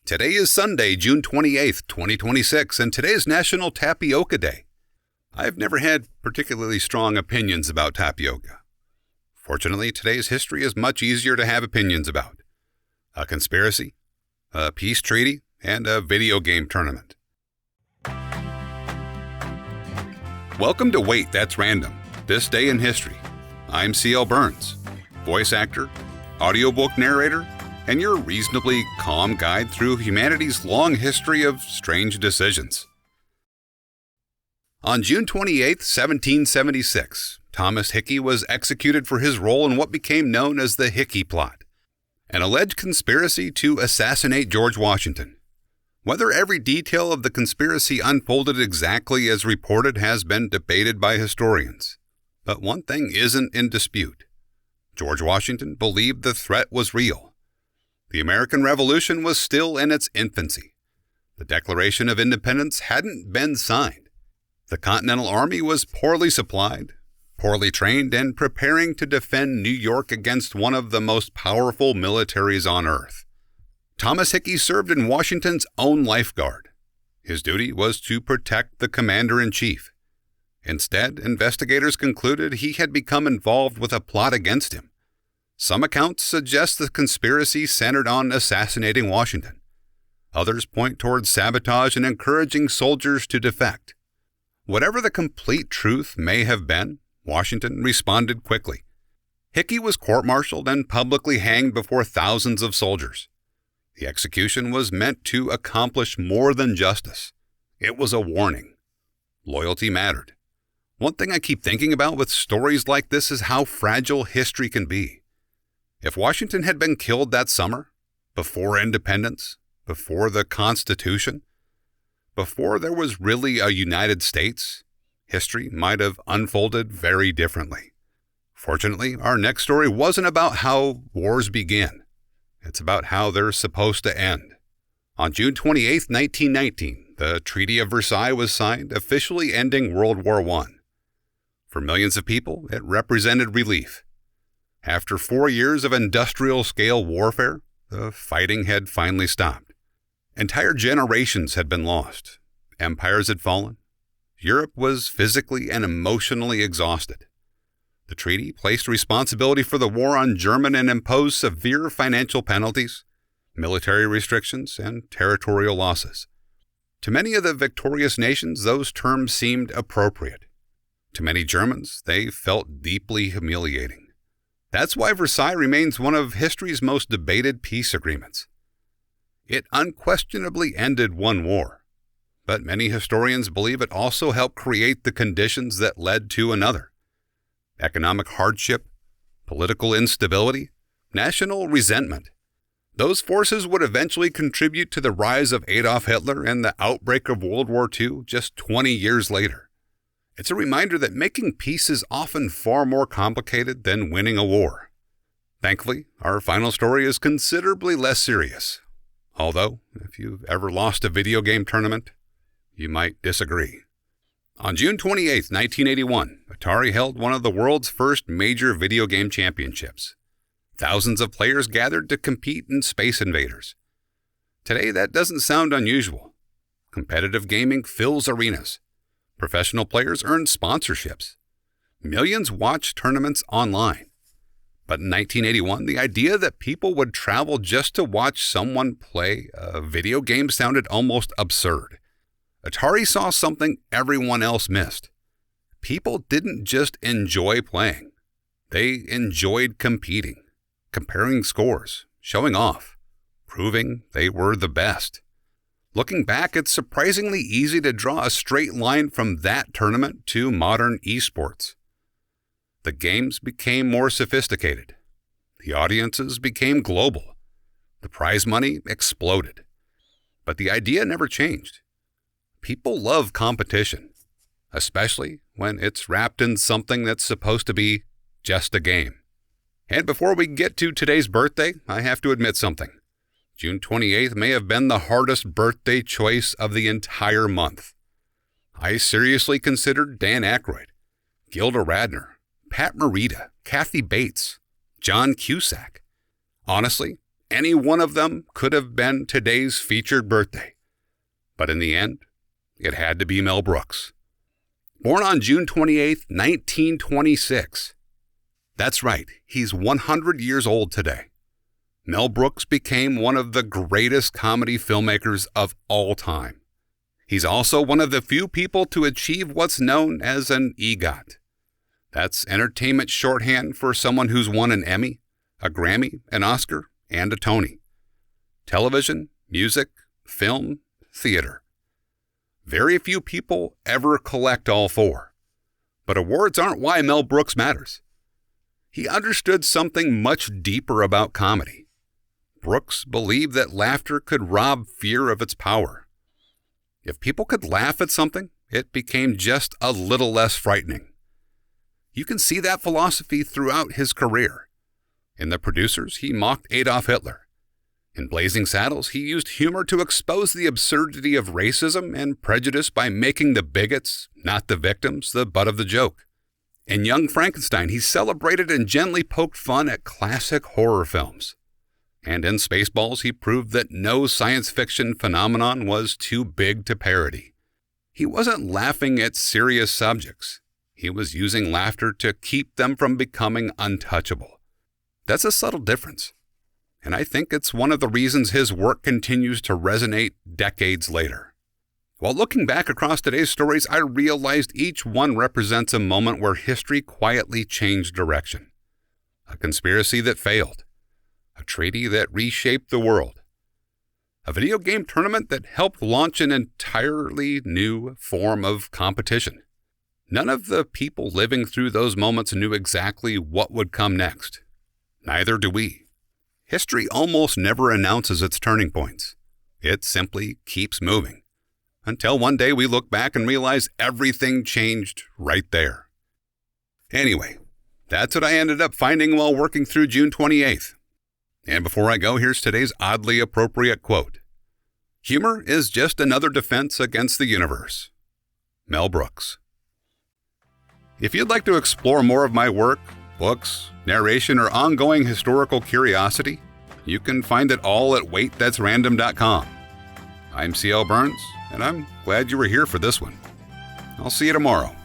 Today is Sunday, June 28th, 2026, and today is National Tapioca Day. I've never had particularly strong opinions about tapioca. Fortunately, today's history is much easier to have opinions about. A conspiracy, a peace treaty, and a video game tournament. Welcome to Wait, That's Random, This Day in History. I'm C.L. Burns, voice actor, audiobook narrator, and your reasonably calm guide through humanity's long history of strange decisions. On June 28, 1776, Thomas Hickey was executed for his role in what became known as the Hickey Plot, an alleged conspiracy to assassinate George Washington. Whether every detail of the conspiracy unfolded exactly as reported has been debated by historians. But one thing isn't in dispute. George Washington believed the threat was real. The American Revolution was still in its infancy. The Declaration of Independence hadn't been signed. The Continental Army was poorly supplied, poorly trained, and preparing to defend New York against one of the most powerful militaries on earth. Thomas Hickey served in Washington's own lifeguard. His duty was to protect the commander-in-chief. Instead, investigators concluded he had become involved with a plot against him. Some accounts suggest the conspiracy centered on assassinating Washington. Others point towards sabotage and encouraging soldiers to defect. Whatever the complete truth may have been, Washington responded quickly. Hickey was court-martialed and publicly hanged before thousands of soldiers. The execution was meant to accomplish more than justice. It was a warning. Loyalty mattered. One thing I keep thinking about with stories like this is how fragile history can be. If Washington had been killed that summer, before independence, before the Constitution, before there was really a United States, history might have unfolded very differently. Fortunately, our next story wasn't about how wars begin. It's about how they're supposed to end. On June 28, 1919, the Treaty of Versailles was signed, officially ending World War I. For millions of people, it represented relief. After 4 years of industrial-scale warfare, the fighting had finally stopped. Entire generations had been lost. Empires had fallen. Europe was physically and emotionally exhausted. The treaty placed responsibility for the war on Germany and imposed severe financial penalties, military restrictions, and territorial losses. To many of the victorious nations, those terms seemed appropriate. To many Germans, they felt deeply humiliating. That's why Versailles remains one of history's most debated peace agreements. It unquestionably ended one war, but many historians believe it also helped create the conditions that led to another. Economic hardship, political instability, national resentment. Those forces would eventually contribute to the rise of Adolf Hitler and the outbreak of World War II just 20 years later. It's a reminder that making peace is often far more complicated than winning a war. Thankfully, our final story is considerably less serious. Although, if you've ever lost a video game tournament, you might disagree. On June 28, 1981, Atari held one of the world's first major video game championships. Thousands of players gathered to compete in Space Invaders. Today, that doesn't sound unusual. Competitive gaming fills arenas. Professional players earn sponsorships. Millions watch tournaments online. But in 1981, the idea that people would travel just to watch someone play a video game sounded almost absurd. Atari saw something everyone else missed. People didn't just enjoy playing. They enjoyed competing, comparing scores, showing off, proving they were the best. Looking back, it's surprisingly easy to draw a straight line from that tournament to modern esports. The games became more sophisticated. The audiences became global. The prize money exploded. But the idea never changed. People love competition, especially when it's wrapped in something that's supposed to be just a game. And before we get to today's birthday, I have to admit something. June 28th may have been the hardest birthday choice of the entire month. I seriously considered Dan Aykroyd, Gilda Radner, Pat Morita, Kathy Bates, John Cusack. Honestly, any one of them could have been today's featured birthday. But in the end, it had to be Mel Brooks. Born on June 28, 1926. That's right, he's 100 years old today. Mel Brooks became one of the greatest comedy filmmakers of all time. He's also one of the few people to achieve what's known as an EGOT. That's entertainment shorthand for someone who's won an Emmy, a Grammy, an Oscar, and a Tony. Television, music, film, theater. Very few people ever collect all four. But awards aren't why Mel Brooks matters. He understood something much deeper about comedy. Brooks believed that laughter could rob fear of its power. If people could laugh at something, it became just a little less frightening. You can see that philosophy throughout his career. In The Producers, he mocked Adolf Hitler. In Blazing Saddles, he used humor to expose the absurdity of racism and prejudice by making the bigots, not the victims, the butt of the joke. In Young Frankenstein, he celebrated and gently poked fun at classic horror films. And in Spaceballs, he proved that no science fiction phenomenon was too big to parody. He wasn't laughing at serious subjects. He was using laughter to keep them from becoming untouchable. That's a subtle difference. And I think it's one of the reasons his work continues to resonate decades later. While looking back across today's stories, I realized each one represents a moment where history quietly changed direction. A conspiracy that failed. A treaty that reshaped the world. A video game tournament that helped launch an entirely new form of competition. None of the people living through those moments knew exactly what would come next. Neither do we. History almost never announces its turning points. It simply keeps moving. Until one day we look back and realize everything changed right there. Anyway, that's what I ended up finding while working through June 28th. And before I go, here's today's oddly appropriate quote. Humor is just another defense against the universe. Mel Brooks. If you'd like to explore more of my work, books, narration, or ongoing historical curiosity, you can find it all at waitthat'srandom.com. I'm C.L. Burns, and I'm glad you were here for this one. I'll see you tomorrow.